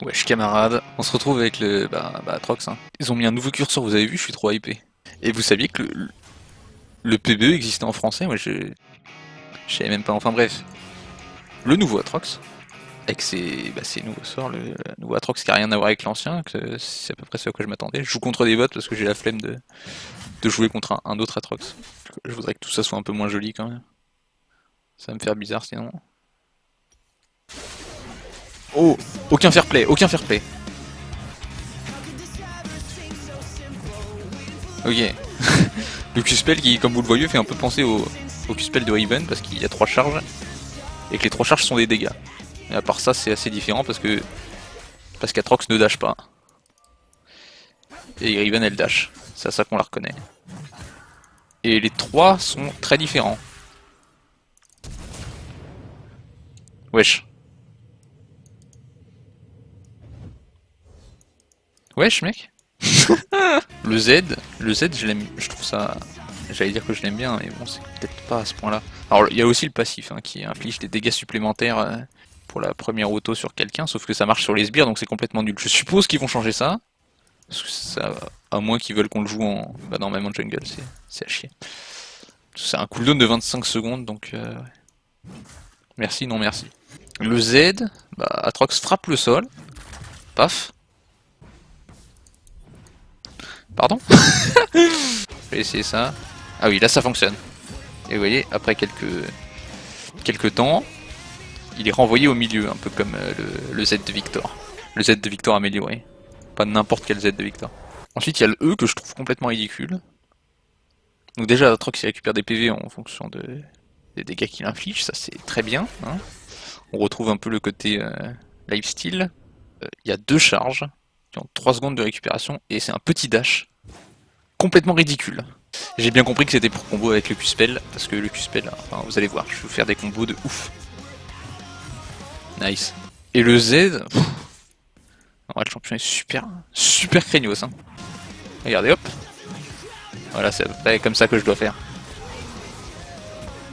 Wesh camarades, on se retrouve avec le Atrox. Hein. Ils ont mis un nouveau curseur, vous avez vu, je suis trop hypé. Et vous saviez que le PBE existait en français, moi je savais même pas, enfin bref. Le nouveau Atrox, avec ses nouveaux sorts, le nouveau Atrox qui a rien à voir avec l'ancien, c'est à peu près ce à quoi je m'attendais. Je joue contre des bots parce que j'ai la flemme de jouer contre un autre Atrox. Je voudrais que tout ça soit un peu moins joli quand même. Ça va me faire bizarre sinon. Oh, aucun fair play, aucun fair play. Ok. Le Q-Spell qui, comme vous le voyez, fait un peu penser au Q-Spell de Riven parce qu'il y a 3 charges et que les 3 charges sont des dégâts. Et à part ça, c'est assez différent parce qu'Atrox ne dash pas. Et Riven elle dash. C'est à ça qu'on la reconnaît. Et les 3 sont très différents. Wesh. Wesh mec. Le Z je l'aime, je trouve ça, j'allais dire que je l'aime bien, mais bon c'est peut-être pas à ce point-là. Alors il y a aussi le passif hein, qui inflige des dégâts supplémentaires pour la première auto sur quelqu'un, sauf que ça marche sur les sbires donc c'est complètement nul. Je suppose qu'ils vont changer ça, parce que ça, à moins qu'ils veulent qu'on le joue en, non même en jungle, c'est à chier. C'est un cooldown de 25 secondes donc merci non merci. Le Z, Atrox frappe le sol, paf. Pardon. Je vais essayer ça. Ah oui, là ça fonctionne. Et vous voyez, après quelques temps, il est renvoyé au milieu, un peu comme le Z de Victor. Le Z de Victor amélioré. Pas n'importe quel Z de Victor. Ensuite, il y a le E que je trouve complètement ridicule. Donc déjà, Atrox il récupère des PV en fonction des dégâts qu'il inflige, ça c'est très bien. Hein. On retrouve un peu le côté lifesteal. Il y a 2 charges qui ont 3 secondes de récupération et c'est un petit dash complètement ridicule. J'ai bien compris que c'était pour combo avec le Q-Spell, parce que le Q-Spell, enfin, vous allez voir, je vais vous faire des combos de ouf. Nice. Et le Z, en vrai, le champion est super craignos. Hein. Regardez, hop. Voilà, c'est à peu près comme ça que je dois faire.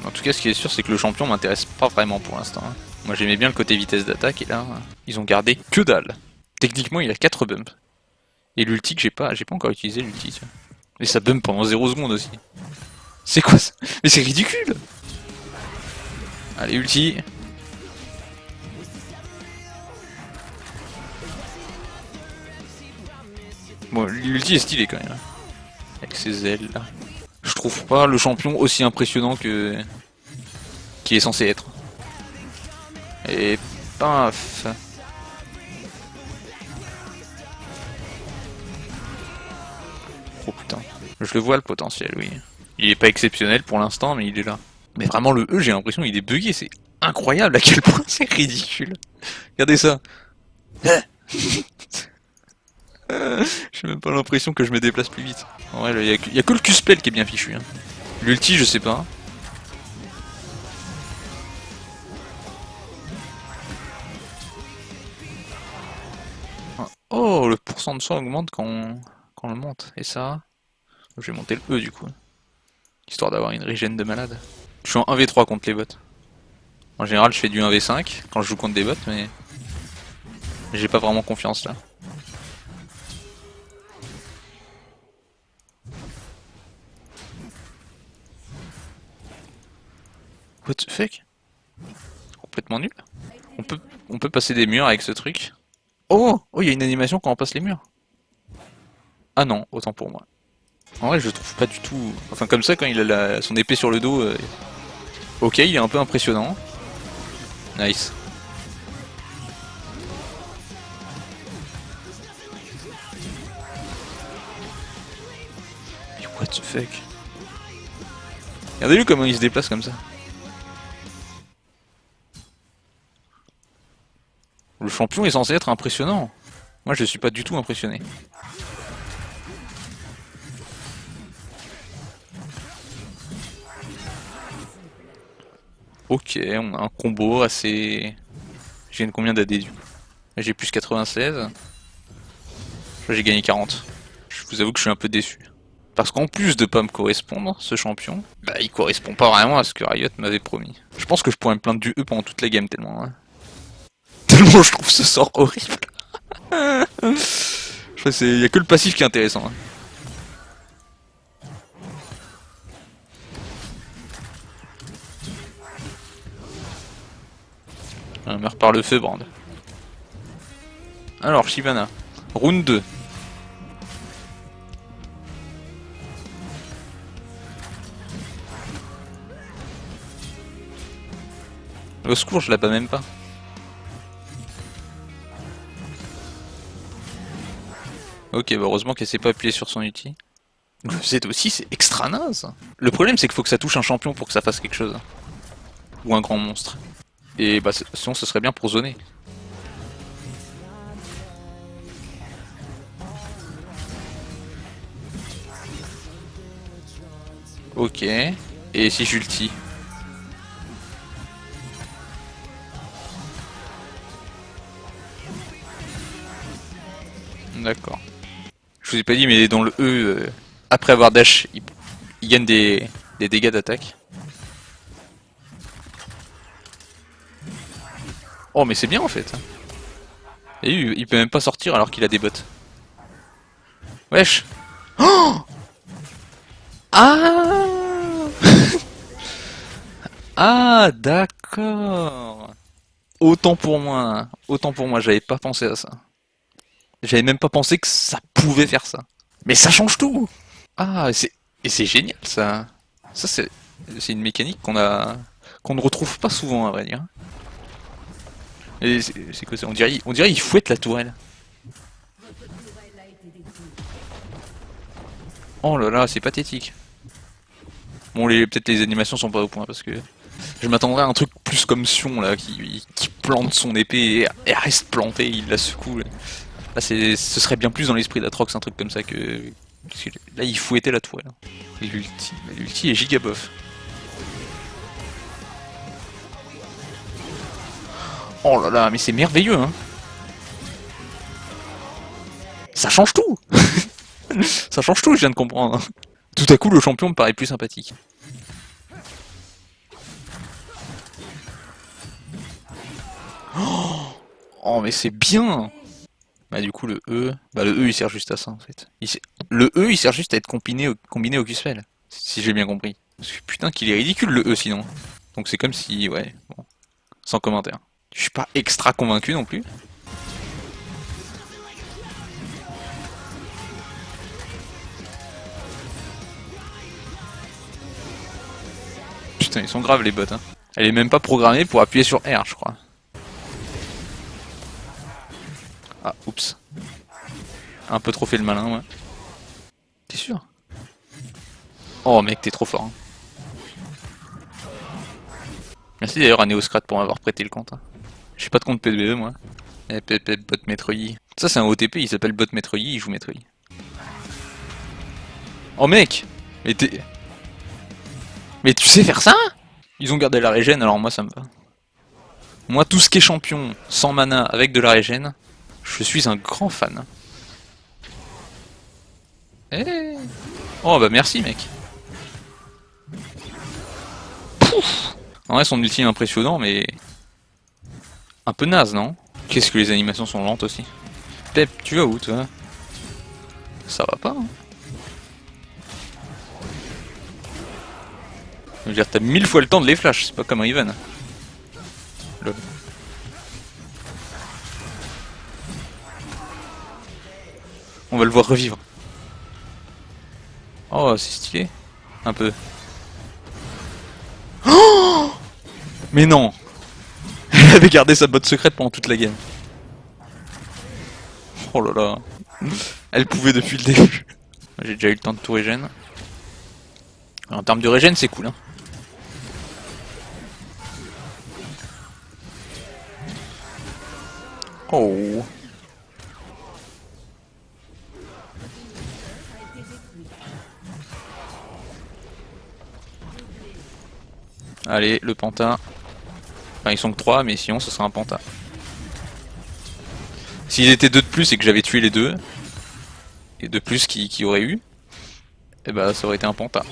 En tout cas, ce qui est sûr, c'est que le champion m'intéresse pas vraiment pour l'instant. Hein. Moi, j'aimais bien le côté vitesse d'attaque, et là, ils ont gardé que dalle. Techniquement, il a 4 bumps. Et l'ulti que j'ai pas encore utilisé l'ulti, tiens. Et ça bump pendant 0 secondes aussi. C'est quoi ça? Mais c'est ridicule! Allez, ulti. Bon, l'ulti est stylé quand même. Avec ses ailes là. Je trouve pas le champion aussi impressionnant que qu'il est censé être. Et paf. Oh putain. Je le vois le potentiel, oui. Il est pas exceptionnel pour l'instant, mais il est là. Mais vraiment le E, j'ai l'impression qu'il est bugué, c'est incroyable à quel point c'est ridicule. Regardez ça. J'ai même pas l'impression que je me déplace plus vite. En vrai, il y a que le Q-Spell qui est bien fichu. Hein. L'ulti, je sais pas. Oh, le pourcent de soin augmente quand on le monte. Et ça, je vais monter le E du coup. Histoire d'avoir une régène de malade. Je suis en 1v3 contre les bots. En général, je fais du 1v5 quand je joue contre des bots, mais j'ai pas vraiment confiance là. What the fuck? Complètement nul. On peut passer des murs avec ce truc. Oh, il y a une animation quand on passe les murs. Ah non, autant pour moi. En vrai, je le trouve pas du tout. Enfin, comme ça, quand il a son épée sur le dos. Ok, il est un peu impressionnant. Nice. Mais what the fuck? Regardez-le comment il se déplace comme ça. Le champion est censé être impressionnant. Moi, je suis pas du tout impressionné. Ok, on a un combo assez... J'ai une combien d'AD du coup? J'ai plus 96. Je crois que j'ai gagné 40. Je vous avoue que je suis un peu déçu. Parce qu'en plus de pas me correspondre, ce champion, il correspond pas vraiment à ce que Riot m'avait promis. Je pense que je pourrais me plaindre du E pendant toute la game tellement... Hein. Tellement je trouve ce sort horrible. Je crois qu'il y a que le passif qui est intéressant. Hein. On meurt par le feu, Brand. Alors, Shyvana. Round 2. Au secours, je la bats même pas. Ok, bah heureusement qu'elle s'est pas appuyée sur son ulti. Le Z aussi, c'est extra naze. Le problème, c'est qu'il faut que ça touche un champion pour que ça fasse quelque chose. Ou un grand monstre. Et bah sinon, ce serait bien pour zoner. Ok. Et si j'ulti? D'accord. Je vous ai pas dit, mais dans le E, après avoir dash, il gagne des dégâts d'attaque. Oh, mais c'est bien en fait. Et il peut même pas sortir alors qu'il a des bottes. Wesh. Oh, ah. Ah, d'accord. Autant pour moi, j'avais pas pensé à ça. J'avais même pas pensé que ça pouvait faire ça. Mais ça change tout. Ah, et c'est génial ça. Ça c'est une mécanique qu'on ne retrouve pas souvent à vrai dire. Et c'est quoi ça? On dirait il fouette la tourelle. Oh là là, c'est pathétique. Bon, peut-être les animations sont pas au point parce que je m'attendrais à un truc plus comme Sion là qui plante son épée et elle reste plantée, il la secoue. Là, ce serait bien plus dans l'esprit d'Atrox, un truc comme ça que. Parce que là, il fouettait la toile. Et l'ulti est giga buff. Oh là là, mais c'est merveilleux, hein. Ça change tout. Ça change tout, je viens de comprendre. Tout à coup, le champion me paraît plus sympathique. Oh, mais c'est bien. Bah du coup le E il sert juste à ça en fait. Le E il sert juste à être combiné au Q-Spell, si j'ai bien compris. Parce que putain qu'il est ridicule le E sinon. Donc c'est comme si, ouais, bon, sans commentaire. Je suis pas extra convaincu non plus. Putain ils sont graves les bots hein. Elle est même pas programmée pour appuyer sur R je crois. Ah oups. Un peu trop fait le malin ouais. T'es sûr? Oh mec t'es trop fort hein. Merci d'ailleurs à Neoscrat pour m'avoir prêté le compte. Hein. J'ai pas de compte PBE moi. Bot Maître Yi. Ça c'est un OTP, il s'appelle Bot Maître Yi, il joue Maître Yi. Oh mec! Mais tu sais faire ça? Ils ont gardé la régène alors moi ça me va. Moi tout ce qui est champion sans mana avec de la régène, je suis un grand fan. Eh oh bah merci mec. Pouf en vrai son ulti est impressionnant mais un peu naze non? Qu'est-ce que les animations sont lentes aussi. Pep, tu vas où toi? Ça va pas hein. Je veux dire t'as 1000 fois le temps de les flash, c'est pas comme Riven. Lol. On va le voir revivre. Oh c'est stylé. Un peu. Oh mais non. Elle avait gardé sa botte secrète pendant toute la game. Oh là là. Elle pouvait depuis le début. J'ai déjà eu le temps de tout régène. En termes de régène, c'est cool. Hein. Oh. Allez, le panta. Enfin, ils sont que 3, mais sinon, ce sera un panta. S'ils étaient 2 de plus et que j'avais tué les 2, et 2 plus qui auraient eu, et bah ça aurait été un panta.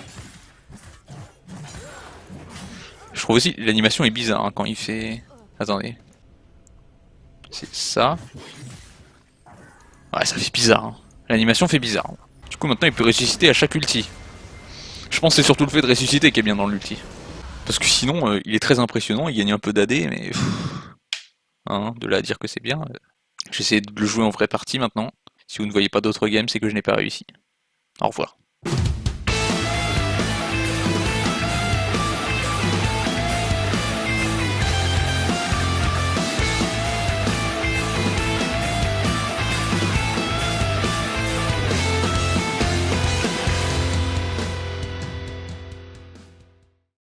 Je trouve aussi l'animation est bizarre hein, quand il fait. Attendez. C'est ça. Ouais, ça fait bizarre. Hein. L'animation fait bizarre. Du coup, maintenant, il peut ressusciter à chaque ulti. Je pense que c'est surtout le fait de ressusciter qui est bien dans l'ulti. Parce que sinon, il est très impressionnant, il gagne un peu d'AD, mais... hein, de là à dire que c'est bien... J'essaie de le jouer en vraie partie maintenant. Si vous ne voyez pas d'autres games, c'est que je n'ai pas réussi. Au revoir.